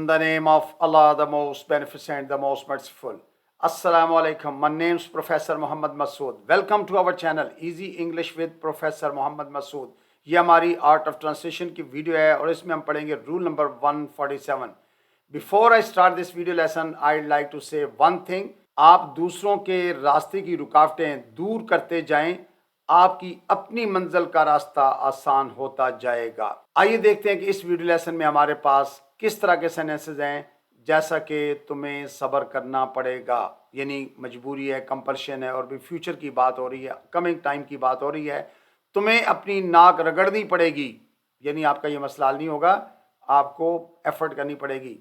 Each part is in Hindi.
In the name of Allah, the most beneficent, the most merciful. Assalamu alaikum. My name is Professor Muhammad Masood. Welcome to our channel Easy English with Professor Muhammad Masood. ये हमारी आर्ट ऑफ ट्रांसलेशन की वीडियो है और इसमें हम पढ़ेंगे rule number 147. Before I start this video lesson I like to say one thing. आप दूसरों के रास्ते की रुकावटें दूर करते जाएं, आपकी अपनी मंजिल का रास्ता आसान होता जाएगा. आइए देखते हैं कि इस वीडियो लेसन में हमारे पास किस तरह के सेंटेंसेस हैं. जैसा कि तुम्हें सब्र करना पड़ेगा, यानी मजबूरी है, कंपल्शन है, और भी फ्यूचर की बात हो रही है, कमिंग टाइम की बात हो रही है. तुम्हें अपनी नाक रगड़नी पड़ेगी, यानी आपका ये मसला हल नहीं होगा, आपको एफर्ट करनी पड़ेगी.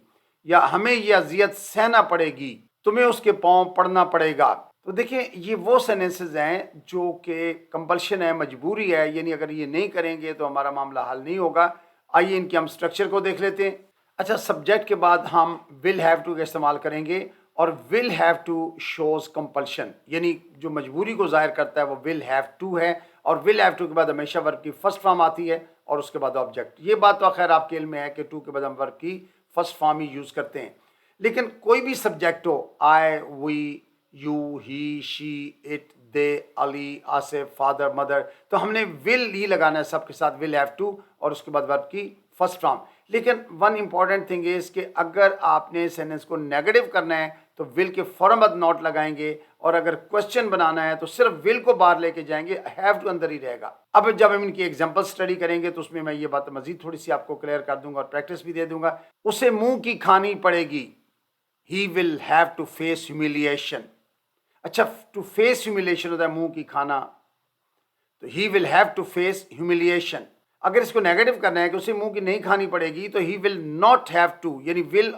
या हमें ये अजियत सहना पड़ेगी, तुम्हें उसके पाँव पड़ना पड़ेगा. तो देखिए, ये वो सेंटेंसेस हैं जो कि कंपल्शन है, मजबूरी है, यानी अगर ये नहीं करेंगे तो हमारा मामला हल नहीं होगा. आइए इनके हम स्ट्रक्चर को देख लेते हैं. अच्छा, सब्जेक्ट के बाद हम विल हैव टू का इस्तेमाल करेंगे और will have to shows compulsion, यानी जो मजबूरी को जाहिर करता है वो विल हैव टू है. और विल हैव टू के बाद हमेशा वर्ब की फर्स्ट फॉर्म आती है और उसके बाद ऑब्जेक्ट. ये बात तो खैर आपके इल्म में है कि टू के बाद हम वर्ब की फर्स्ट फॉर्म ही यूज़ करते हैं. लेकिन कोई भी सब्जेक्ट हो, I, we, you, he, she, it, they, Ali, Asif, father, mother, तो हमने विल ही लगाना है सबके साथ, विल हैव टू और उसके बाद वर्ब की फर्स्ट फॉर्म. लेकिन वन इंपॉर्टेंट थिंग इज कि अगर आपने सेंटेंस को नेगेटिव करना है तो विल के फौरन बाद नॉट लगाएंगे, और अगर क्वेश्चन बनाना है तो सिर्फ विल को बाहर लेके जाएंगे, हैव टू अंदर ही रहेगा. अब जब हम इनकी एग्जांपल स्टडी करेंगे तो उसमें मैं ये बात मजीद थोड़ी सी आपको क्लियर कर दूंगा और प्रैक्टिस भी दे दूंगा. उसे मुंह की खानी पड़ेगी, he will have to face humiliation. अच्छा, टू फेस ह्यूमिलिएशन होता है मुंह की खाना, तो he will have to face humiliation. अगर इसको नेगेटिव करना है कि उसे मुंह की नहीं खानी पड़ेगी, तो he will not have to, यानी विल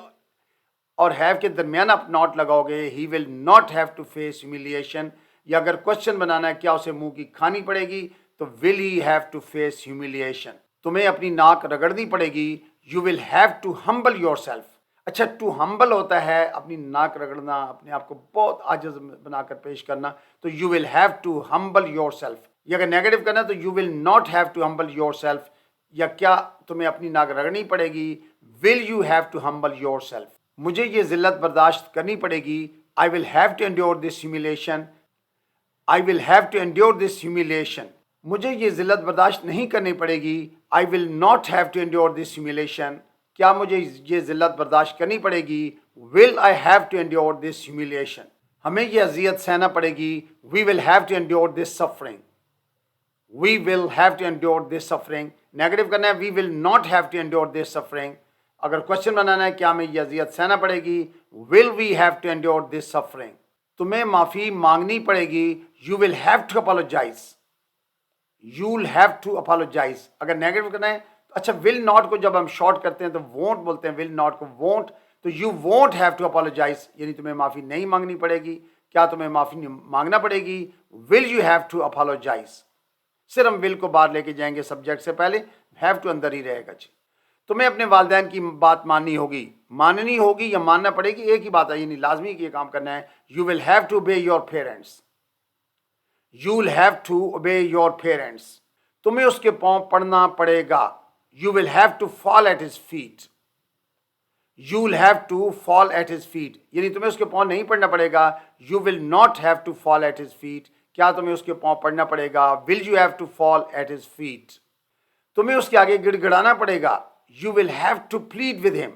और हैव के दरमियान आप नॉट लगाओगे, he will not have to face humiliation. या अगर क्वेश्चन बनाना है क्या उसे मुंह की खानी पड़ेगी, तो will he have to face humiliation. तुम्हें अपनी नाक रगड़नी पड़ेगी, you will have to humble yourself. अच्छा, टू हम्बल होता है अपनी नाक रगड़ना, अपने आप को बहुत आजिज़ बनाकर पेश करना, तो you will have to humble yourself. या अगर नेगेटिव करना तो you will not have to humble yourself. या क्या तुम्हें अपनी नाक रगड़नी पड़ेगी, will you have to humble yourself. मुझे ये जिल्लत बर्दाश्त करनी पड़ेगी, I will have to endure this humiliation. I will have to endure this humiliation. मुझे ये जिल्लत बर्दाश्त नहीं करनी पड़ेगी, I will not have to endure this humiliation. क्या मुझे ये जिल्लत बर्दाश्त करनी पड़ेगी, will I have to endure this humiliation. हमें ये अजियत सहना पड़ेगी, we will have to endure this suffering. We will have to endure this suffering. Negative करना है, we will not have to endure this suffering. अगर क्वेश्चन बनाना है क्या हमें यह अजियत सहना पड़ेगी, will we have to endure this suffering. तुम्हें माफ़ी मांगनी पड़ेगी, you will have to apologize. You'll have to apologize. अगर नेगेटिव करना है, अच्छा, will not को जब हम शॉर्ट करते हैं तो won't बोलते हैं, will not को won't, तो you won't have to apologize, यानी तुम्हें माफ़ी नहीं मांगनी पड़ेगी. क्या तुम्हें माफ़ी मांगना पड़ेगी, will you have to apologize. सिर्फ हम विल को बाहर लेके जाएंगे सब्जेक्ट से पहले, हैव टू अंदर ही रहेगा. जी, तुम्हें अपने वालिदैन की बात माननी होगी या मानना पड़ेगी, एक ही बात है, यानी लाजमी कि ये काम करना है. You will have to obey your parents. You will have to obey your parents. तुम्हें उसके पाँव पड़ना पड़ेगा, you will have to fall at his feet. You will have to fall at his feet, यानी तुम्हें उसके पाँव नहीं पड़ना पड़ेगा, you will not have to fall at his feet. क्या तुम्हें उसके पाँव पड़ना पड़ेगा, will you have to fall at his feet. तुम्हें उसके आगे गिड़गिड़ाना पड़ेगा, you will have to plead with him.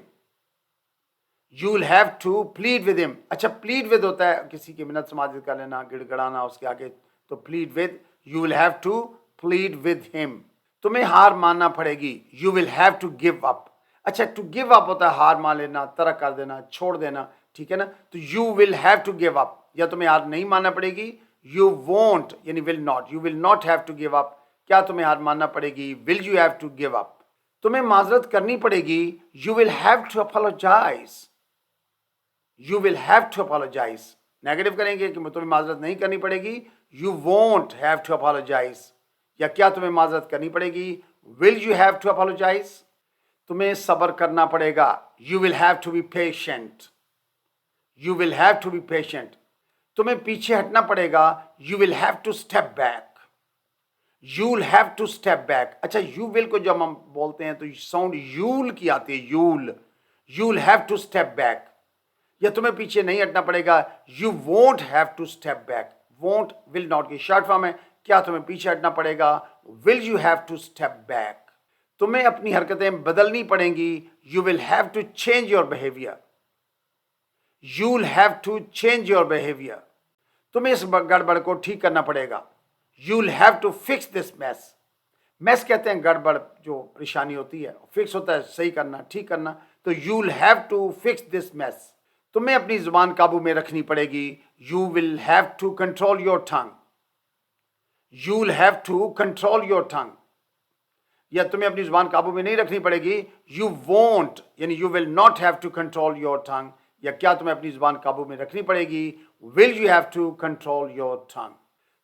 You will have to plead with him. अच्छा, प्लीड विद होता है किसी की मिन्नत समाजित कर लेना, गिड़गिड़ाना उसके आगे, तो plead with, you will have to plead with him. तुम्हें हार मानना पड़ेगी, you will have to give up. अच्छा, टू गिव अप होता है हार मान लेना, तरक कर देना, छोड़ देना, ठीक है ना. तो you will have to give up. या तुम्हें हार नहीं मानना पड़ेगी, यू वोंट, यानी will not, you will not have to give up. क्या तुम्हें हार मानना पड़ेगी, will you have to give up. तुम्हें माजरत करनी पड़ेगी, you will have to apologise. You will have to apologise. Negative करेंगे कि तुम्हें माजरत नहीं करनी पड़ेगी, you won't have to apologise. या क्या तुम्हें माजरत करनी पड़ेगी, will you have to apologise. तुम्हें सब्र करना पड़ेगा, you will have to be patient. You will have to be patient. तुम्हें पीछे हटना पड़ेगा, you will have to step back. You will have to step back. अच्छा, यू विल को जब हम बोलते हैं तो साउंड यूल की आती है, you'll. You will have to step back, या तुम्हें पीछे नहीं हटना पड़ेगा, you won't have to step back. Won't will not की शॉर्ट फॉर्म है, क्या तुम्हें पीछे हटना पड़ेगा, will you have to step back. तुम्हें अपनी हरकतें बदलनी पड़ेंगी, you will have to change your behaviour, you will have to change your behaviour. तुम्हें इस गड़बड़ को ठीक करना पड़ेगा, you will have to fix this mess. Mess कहते हैं गड़बड़, जो परेशानी होती है, फिक्स होता है सही करना, ठीक करना, तो you will have to fix this mess. तुम्हें अपनी जुबान काबू में रखनी पड़ेगी, you will have to control your tongue, you will have to control your tongue. या तुम्हें अपनी जुबान काबू में नहीं रखनी पड़ेगी, यू वोंट यानी you will not have to control your tongue. या क्या तुम्हें अपनी जुबान काबू में रखनी पड़ेगी, will you have to control your tongue.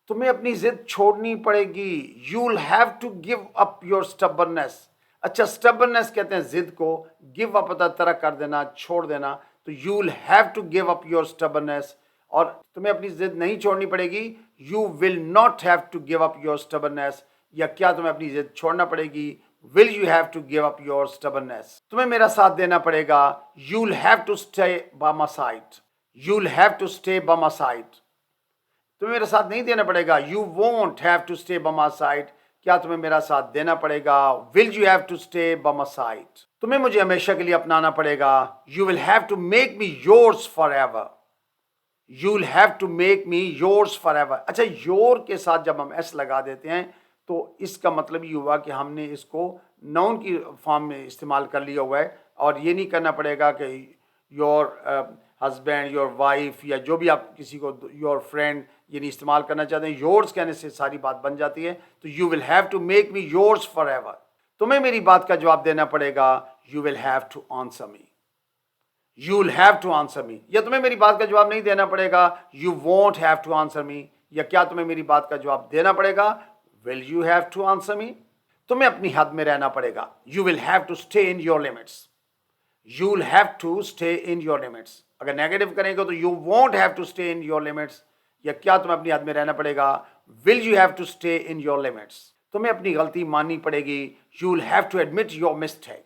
तुम्हें अपनी जिद छोड़नी पड़ेगी, you will have to give up your stubbornness. अच्छा, स्टबर्ननेस कहते हैं जिद को, गिव अप होता है तरक कर देना, छोड़ देना, तो you will have to give up your stubbornness. और तुम्हें अपनी जिद नहीं छोड़नी पड़ेगी, you will not have to give up your stubbornness. या क्या तुम्हें अपनी जिद छोड़ना पड़ेगी, will you have to give up your stubbornness. तुम्हें मेरा साथ देना पड़ेगा, you will have to stay by my side, you will have to stay by my side. तुम्हें मेरा साथ नहीं देना पड़ेगा, you won't have to stay by my side. क्या तुम्हें मेरा साथ देना पड़ेगा, will you have to stay by my side. तुम्हें मुझे हमेशा के लिए अपनाना पड़ेगा, you will have to make me yours forever, you will have to make me yours forever. अच्छा, योर के साथ जब हम एस लगा देते हैं तो इसका मतलब ये हुआ कि हमने इसको नाउन की फॉर्म में इस्तेमाल कर लिया हुआ है, और ये नहीं करना पड़ेगा कि योर हस्बैंड, योर वाइफ, या जो भी आप किसी को, योर फ्रेंड, ये नहीं इस्तेमाल करना चाहते हैं। योर्स कहने से सारी बात बन जाती है, तो you will have to make me yours forever. तुम्हें मेरी बात का जवाब देना पड़ेगा, you will have to answer me, you will have to answer me. या तुम्हें मेरी बात का जवाब नहीं देना पड़ेगा, you won't have to answer me. या क्या तुम्हें मेरी बात का जवाब देना पड़ेगा, will you have to answer me. तुम्हें अपनी हद में रहना पड़ेगा, you will have to stay in your limits, you will have to stay in your limits. अगर नेगेटिव करेंगे तो you won't have to stay in your limits. या क्या तुम्हें अपनी हद में रहना पड़ेगा, will you have to stay in your limits. तुम्हें अपनी गलती माननी पड़ेगी, you will have to admit your mistake,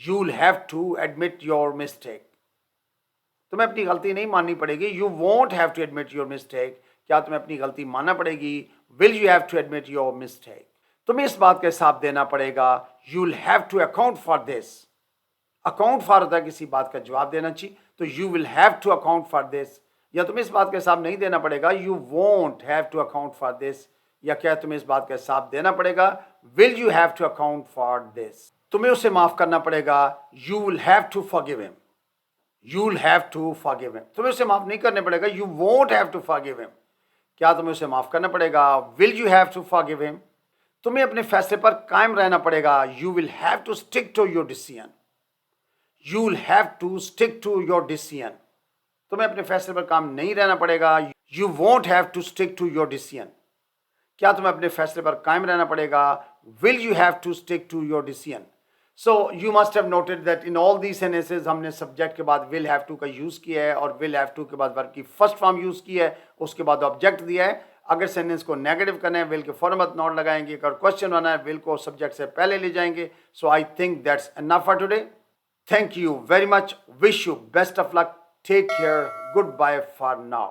you will have to admit your mistake. तुम्हें अपनी गलती नहीं माननी पड़ेगी, you won't have to admit your mistake. क्या तुम्हें अपनी गलती मानना पड़ेगी, will you have to admit your mistake. तुम्हें इस बात का हिसाब देना पड़ेगा, you will have to account for this. Account for होता है किसी बात का जवाब देना चाहिए, तो you will have to account for this. या तुम्हें इस बात का हिसाब नहीं देना पड़ेगा, you won't have to account for this. या क्या तुम्हें इस बात का हिसाब देना पड़ेगा, will you have to account for this. तुम्हें उसे माफ करना पड़ेगा, you will have to forgive him, you will have to forgive him. तुम्हें उसे माफ नहीं करने पड़ेगा, you won't have to forgive him. क्या तुम्हें उसे माफ करना पड़ेगा, will you have to forgive him. तुम्हें अपने फैसले पर कायम रहना पड़ेगा, you will have to stick to your decision, you will have to stick to your decision. तुम्हें अपने फैसले पर काम नहीं रहना पड़ेगा, you won't have to stick to your decision. क्या तुम्हें अपने फैसले पर कायम रहना पड़ेगा, will you have to stick to your decision. So you must have noted that in all these sentences हमने सब्जेक्ट के बाद विल हैव टू का यूज किया है, और विल हैव टू के बाद वर्ब की फर्स्ट फॉर्म यूज की है, उसके बाद ऑब्जेक्ट दिया है। अगर सेंटेंस को नेगेटिव करना है, विल के फौरन बाद नॉट लगाएंगे। अगर क्वेश्चन बना है, विल को सब्जेक्ट से पहले ले जाएंगे। So I think that's enough for today. Thank you very much. Wish you best of luck. Take care. Goodbye for now.